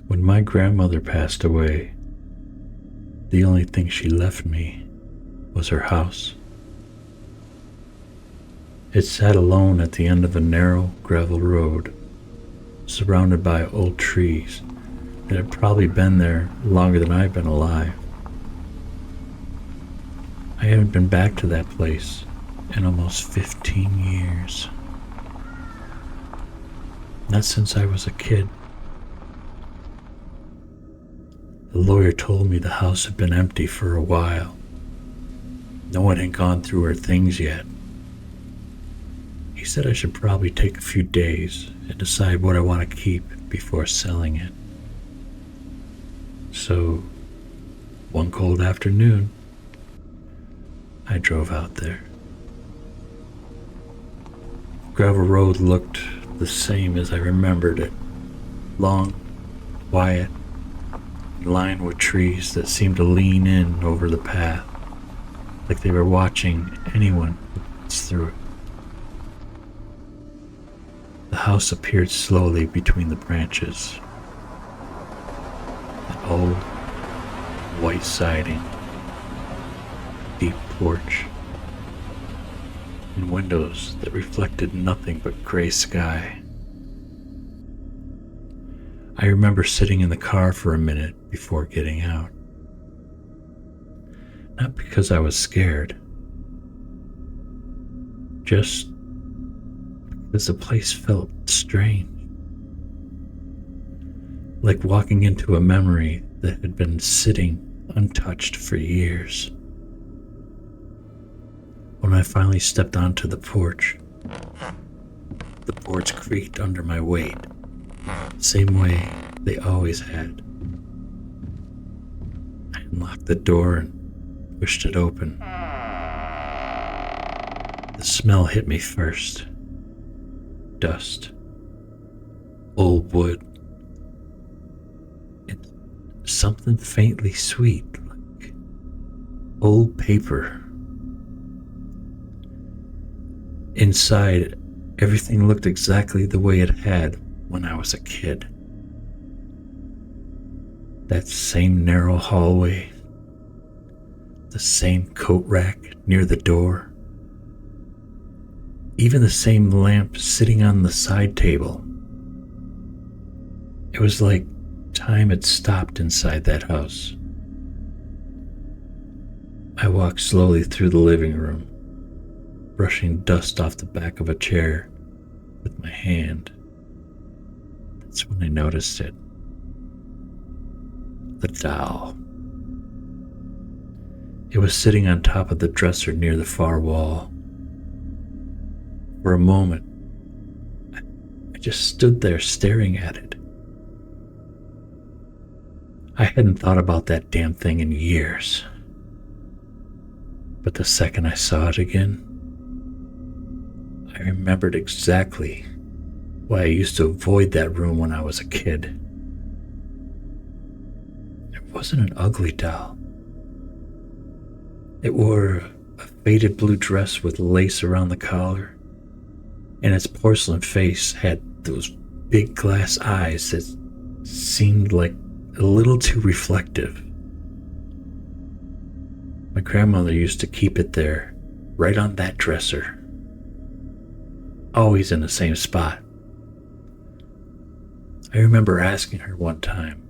When my grandmother passed away, the only thing she left me was her house. It sat alone at the end of a narrow gravel road, surrounded by old trees that had probably been there longer than I've been alive. I haven't been back to that place in almost 15 years. Not since I was a kid. The lawyer told me the house had been empty for a while. No one had gone through her things yet. He said I should probably take a few days and decide what I want to keep before selling it. So, one cold afternoon, I drove out there. Gravel road looked the same as I remembered it. Long, quiet, lined with trees that seemed to lean in over the path, like they were watching anyone who passed through it. The house appeared slowly between the branches. An old, white siding, deep porch, and windows that reflected nothing but gray sky. I remember sitting in the car for a minute before getting out. Not because I was scared, just because the place felt strange. Like walking into a memory that had been sitting untouched for years. When I finally stepped onto the porch, the boards creaked under my weight, the same way they always had. I unlocked the door and pushed it open. The smell hit me first. Dust, old wood, and something faintly sweet, like old paper. Inside, everything looked exactly the way it had when I was a kid. That same narrow hallway, the same coat rack near the door, even the same lamp sitting on the side table. It was like time had stopped inside that house. I walked slowly through the living room, brushing dust off the back of a chair with my hand. That's when I noticed it. The doll. It was sitting on top of the dresser near the far wall. For a moment, I just stood there staring at it. I hadn't thought about that damn thing in years. But the second I saw it again, I remembered exactly why I used to avoid that room when I was a kid. It wasn't an ugly doll. It wore a faded blue dress with lace around the collar, and its porcelain face had those big glass eyes that seemed like a little too reflective. My grandmother used to keep it there, right on that dresser, always in the same spot. I remember asking her one time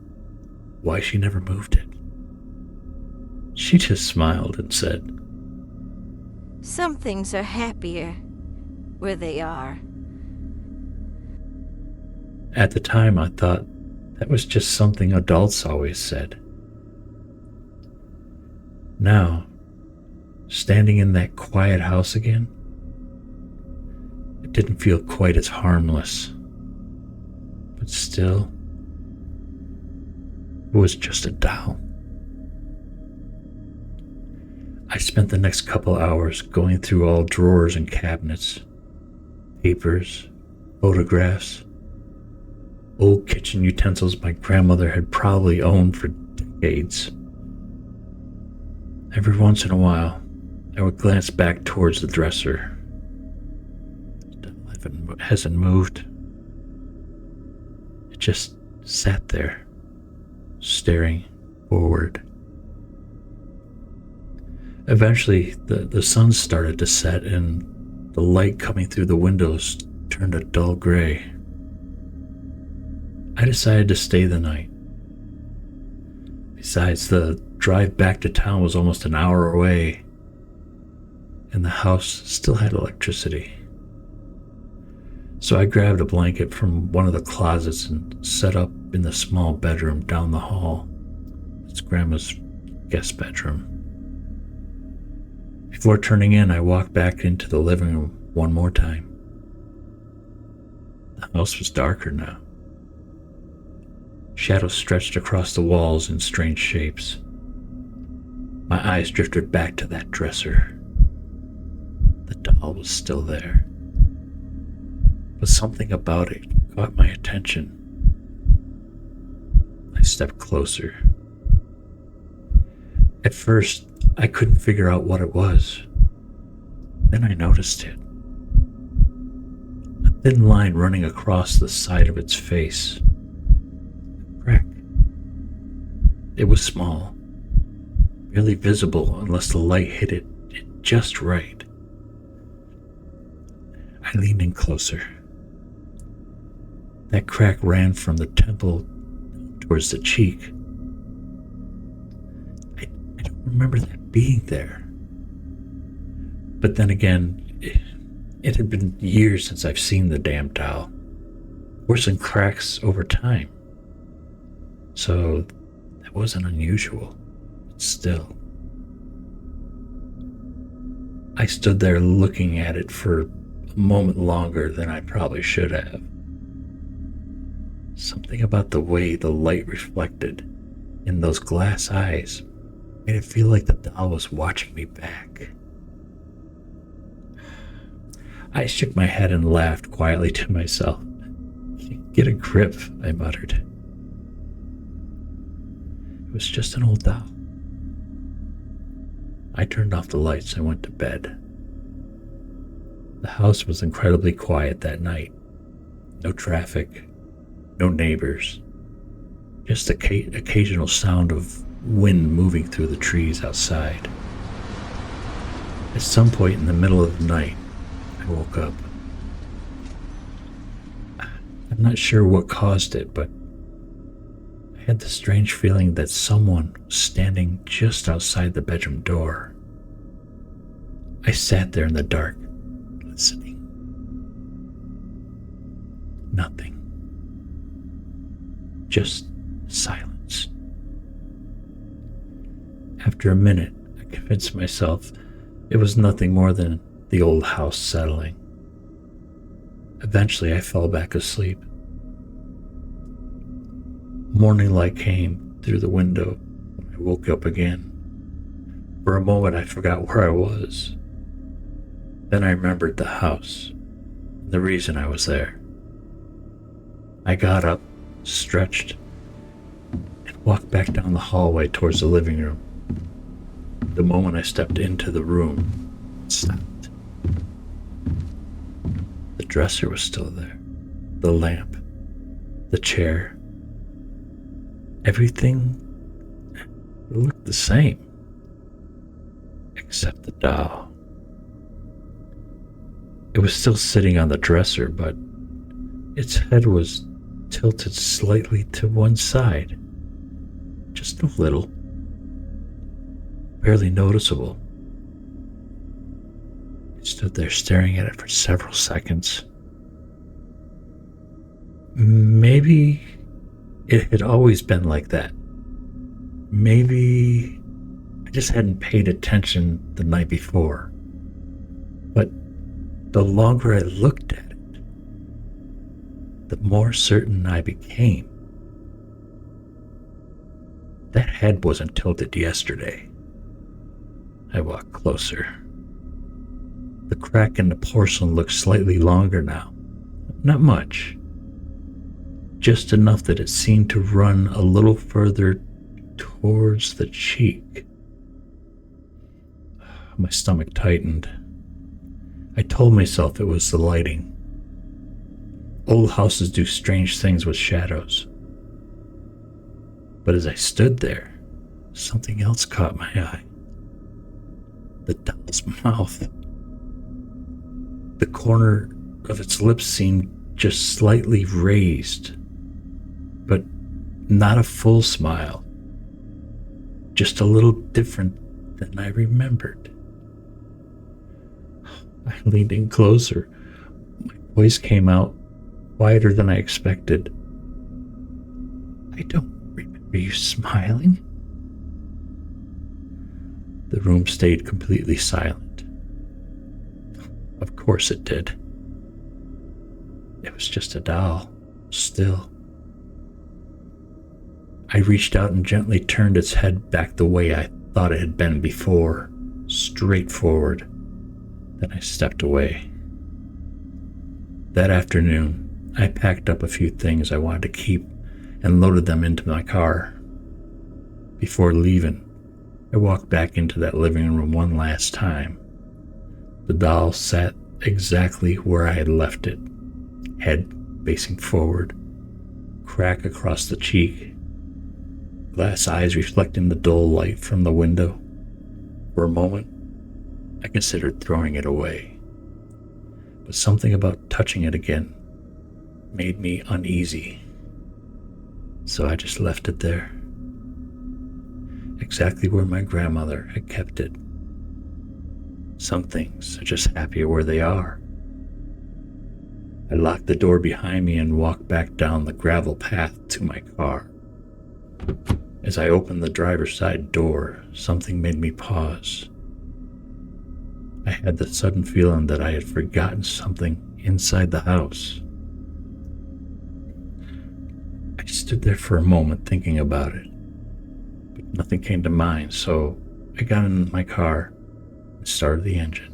why she never moved it. She just smiled and said, "Some things are happier where they are." At the time, I thought that was just something adults always said. Now, standing in that quiet house again, it didn't feel quite as harmless. But still, it was just a doll. I spent the next couple hours going through all drawers and cabinets, papers, photographs, old kitchen utensils my grandmother had probably owned for decades. Every once in a while, I would glance back towards the dresser. It hasn't moved. It just sat there, staring forward. Eventually, the sun started to set and the light coming through the windows turned a dull gray. I decided to stay the night. Besides, the drive back to town was almost an hour away, and the house still had electricity. So I grabbed a blanket from one of the closets and set up in the small bedroom down the hall. It's Grandma's guest bedroom. Before turning in, I walked back into the living room one more time. The house was darker now. Shadows stretched across the walls in strange shapes. My eyes drifted back to that dresser. The doll was still there, but something about it caught my attention. I stepped closer. At first, I couldn't figure out what it was. Then I noticed it. A thin line running across the side of its face. A crack. It was small, barely visible unless the light hit it just right. I leaned in closer. That crack ran from the temple towards the cheek. I don't remember that being there. But then again, it had been years since I've seen the damn doll. Worse than cracks over time. So that wasn't unusual. But still. I stood there looking at it for a moment longer than I probably should have. Something about the way the light reflected in those glass eyes made it feel like the doll was watching me back. I shook my head and laughed quietly to myself. "Get a grip," I muttered. It was just an old doll. I turned off the lights and went to bed. The house was incredibly quiet that night. No traffic, no neighbors, just occasional sound of wind moving through the trees outside. At some point in the middle of the night, I woke up. I'm not sure what caused it, but I had the strange feeling that someone was standing just outside the bedroom door. I sat there in the dark, listening. Nothing. Just silence. After a minute, I convinced myself it was nothing more than the old house settling. Eventually, I fell back asleep. Morning light came through the window when I woke up again. For a moment, I forgot where I was. Then I remembered the house, and the reason I was there. I got up, stretched, and walked back down the hallway towards the living room. The moment I stepped into the room, it stopped. The dresser was still there, the lamp, the chair. Everything looked the same, except the doll. It was still sitting on the dresser, but its head was tilted slightly to one side, just a little, barely noticeable. I stood there staring at it for several seconds. Maybe it had always been like that. Maybe I just hadn't paid attention the night before. But the longer I looked at it, the more certain I became. That head wasn't tilted yesterday. I walked closer. The crack in the porcelain looked slightly longer now. Not much. Just enough that it seemed to run a little further towards the cheek. My stomach tightened. I told myself it was the lighting. Old houses do strange things with shadows. But as I stood there, something else caught my eye. The doll's mouth. The corner of its lips seemed just slightly raised, but not a full smile. Just a little different than I remembered. I leaned in closer. My voice came out quieter than I expected. I don't remember you smiling. The room stayed completely silent. Of course it did. It was just a doll, still. I reached out and gently turned its head back the way I thought it had been before, straight forward. Then I stepped away. That afternoon, I packed up a few things I wanted to keep and loaded them into my car. Before leaving, I walked back into that living room one last time. The doll sat exactly where I had left it, head facing forward, crack across the cheek, glass eyes reflecting the dull light from the window. For a moment, I considered throwing it away, but something about touching it again made me uneasy. So I just left it there, exactly where my grandmother had kept it. Some things are just happier where they are. I locked the door behind me and walked back down the gravel path to my car. As I opened the driver's side door, something made me pause. I had the sudden feeling that I had forgotten something inside the house. I stood there for a moment thinking about it, but nothing came to mind, so I got in my car and started the engine.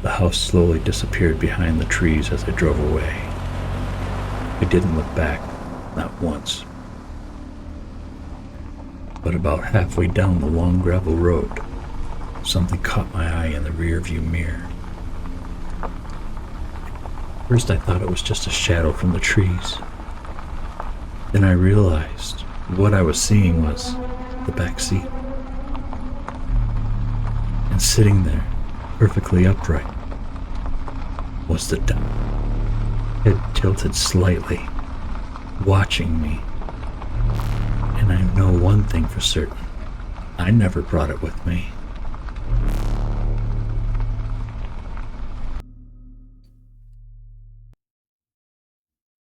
The house slowly disappeared behind the trees as I drove away. I didn't look back, not once. But about halfway down the long gravel road, something caught my eye in the rearview mirror. First I thought it was just a shadow from the trees. Then I realized what I was seeing was the back seat. And sitting there, perfectly upright, was the doll, head tilted slightly, watching me. And I know one thing for certain. I never brought it with me.